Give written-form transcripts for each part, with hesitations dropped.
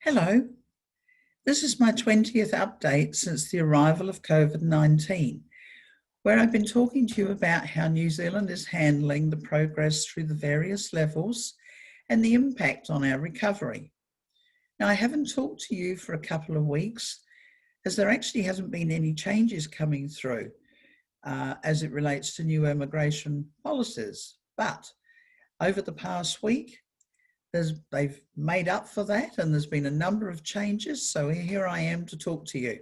Hello, this is my 20th update since the arrival of COVID-19, where I've been talking to you about how New Zealand is handling the progress through the various levels and the impact on our recovery. Now, I haven't talked to you for a couple of weeks as there actually hasn't been any changes coming through as it relates to new immigration policies. But over the past week, they've made up for that, and there's been a number of changes. So here I am to talk to you.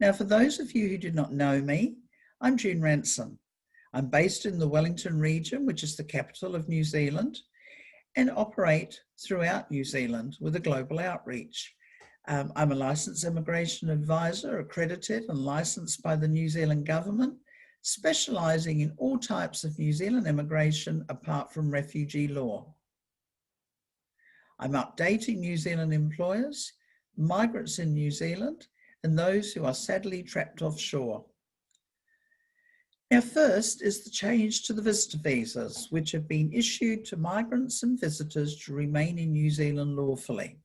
Now, for those of you who do not know me, I'm Ranson. I'm based in the Wellington region, which is the capital of New Zealand, and operate throughout New Zealand with a global outreach. I'm a licensed immigration advisor, accredited and licensed by the New Zealand government, specialising in all types of New Zealand immigration apart from refugee law. I'm updating New Zealand employers, migrants in New Zealand, and those who are sadly trapped offshore. Now, first is the change to the visitor visas, which have been issued to migrants and visitors to remain in New Zealand lawfully.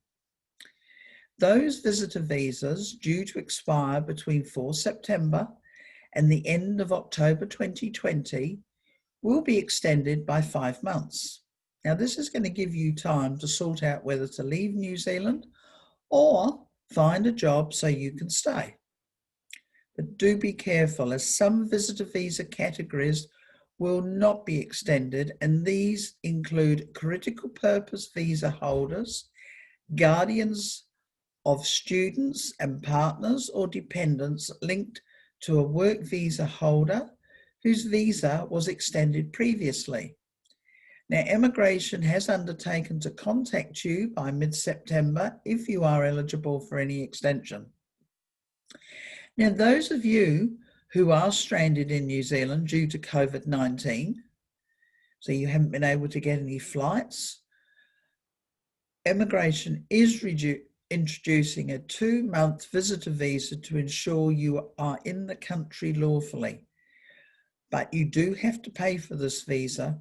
Those visitor visas due to expire between 4 September and the end of October 2020 will be extended by 5 months. Now, this is going to give you time to sort out whether to leave New Zealand or find a job so you can stay. But do be careful, as some visitor visa categories will not be extended, and these include critical purpose visa holders, guardians of students and partners or dependents linked to a work visa holder whose visa was extended previously. Now, immigration has undertaken to contact you by mid-September if you are eligible for any extension. Now, those of you who are stranded in New Zealand due to COVID-19, so you haven't been able to get any flights, immigration is introducing a 2-month visitor visa to ensure you are in the country lawfully. But you do have to pay for this visa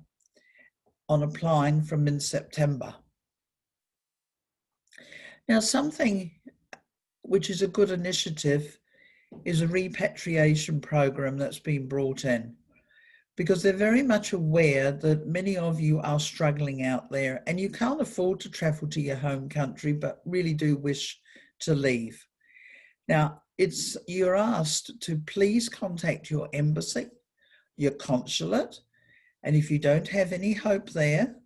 on applying from mid-September. Now, something which is a good initiative is a repatriation program that's been brought in, because they're very much aware that many of you are struggling out there and you can't afford to travel to your home country, but really do wish to leave. Now, you're asked to please contact your embassy, your consulate, and if you don't have any hope there,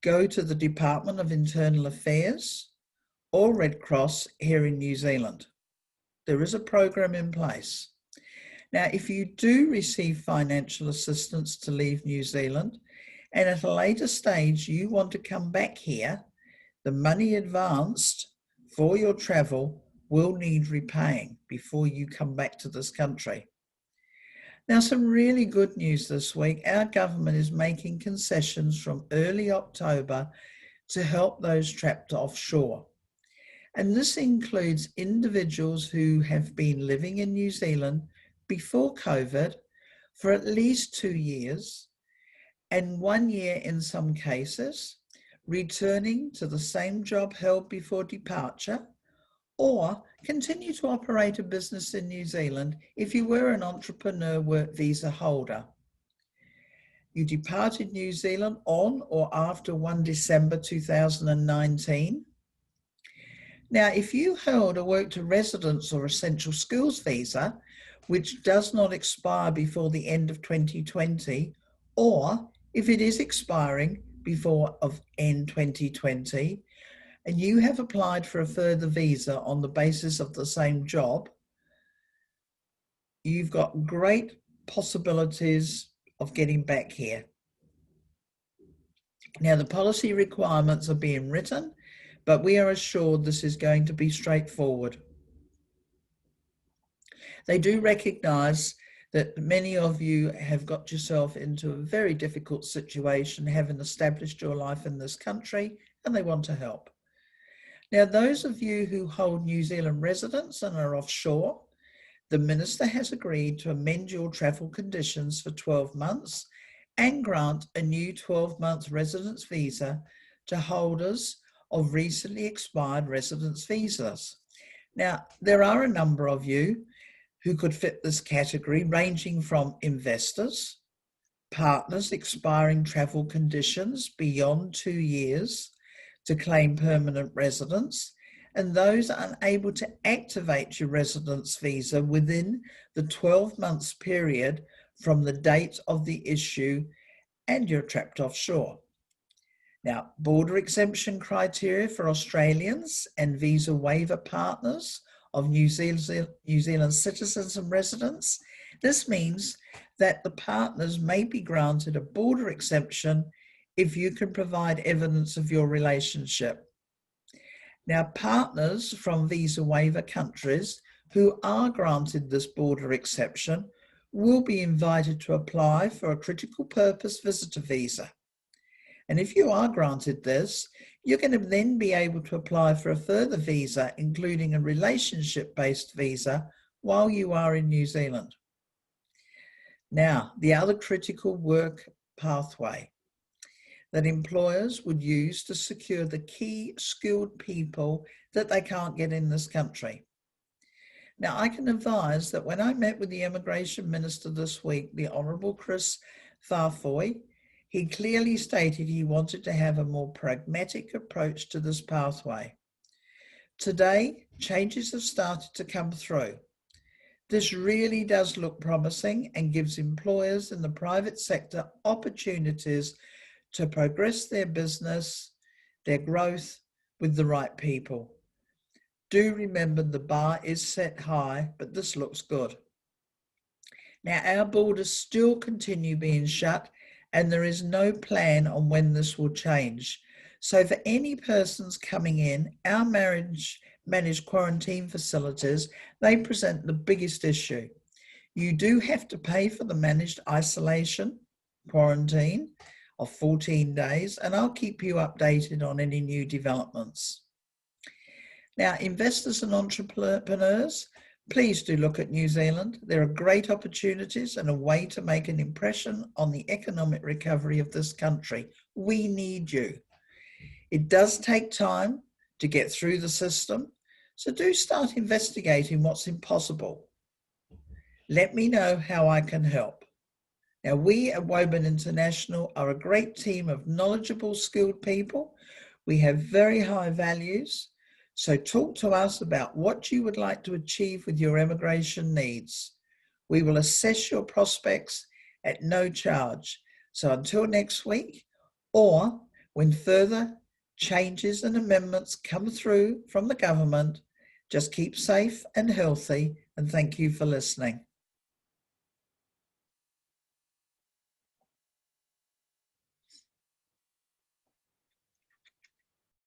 go to the Department of Internal Affairs or Red Cross here in New Zealand. There is a program in place. Now, if you do receive financial assistance to leave New Zealand, and at a later stage you want to come back here, the money advanced for your travel will need repaying before you come back to this country. Now, some really good news this week. Our government is making concessions from early October to help those trapped offshore. And this includes individuals who have been living in New Zealand before COVID for at least 2 years, and 1 year in some cases, returning to the same job held before departure, or continue to operate a business in New Zealand if you were an entrepreneur work visa holder. You departed New Zealand on or after 1 December 2019. Now, if you held a work to residence or essential skills visa, which does not expire before the end of 2020, or if it is expiring before end 2020, and you have applied for a further visa on the basis of the same job, you've got great possibilities of getting back here. Now, the policy requirements are being written, but we are assured this is going to be straightforward. They do recognise that many of you have got yourself into a very difficult situation, having established your life in this country, and they want to help. Now, those of you who hold New Zealand residence and are offshore, the Minister has agreed to amend your travel conditions for 12 months and grant a new 12-month residence visa to holders of recently expired residence visas. Now, there are a number of you who could fit this category, ranging from investors, partners expiring travel conditions beyond 2 years to claim permanent residence, and those unable to activate your residence visa within the 12 months period from the date of the issue and you're trapped offshore. Now, border exemption criteria for Australians and visa waiver partners of New Zealand citizens and residents. This means that the partners may be granted a border exemption if you can provide evidence of your relationship. Now, partners from visa waiver countries who are granted this border exception will be invited to apply for a critical purpose visitor visa. And if you are granted this, you're going to then be able to apply for a further visa, including a relationship-based visa, while you are in New Zealand. Now, the other critical work pathway that employers would use to secure the key skilled people that they can't get in this country. Now, I can advise that when I met with the Immigration Minister this week, the Honourable Chris Farfoy, he clearly stated he wanted to have a more pragmatic approach to this pathway. Today, changes have started to come through. This really does look promising and gives employers in the private sector opportunities to progress their business, their growth with the right people. Do remember the bar is set high, but this looks good. Now, our borders still continue being shut, and there is no plan on when this will change. So for any persons coming in, our managed quarantine facilities, they present the biggest issue. You do have to pay for the managed isolation, quarantine of 14 days, and I'll keep you updated on any new developments. Now, investors and entrepreneurs, please do look at New Zealand. There are great opportunities and a way to make an impression on the economic recovery of this country. We need you. It does take time to get through the system, so do start investigating what's impossible. Let me know how I can help. Now, we at Woburn International are a great team of knowledgeable, skilled people. We have very high values. So talk to us about what you would like to achieve with your immigration needs. We will assess your prospects at no charge. So until next week, or when further changes and amendments come through from the government, just keep safe and healthy, and thank you for listening.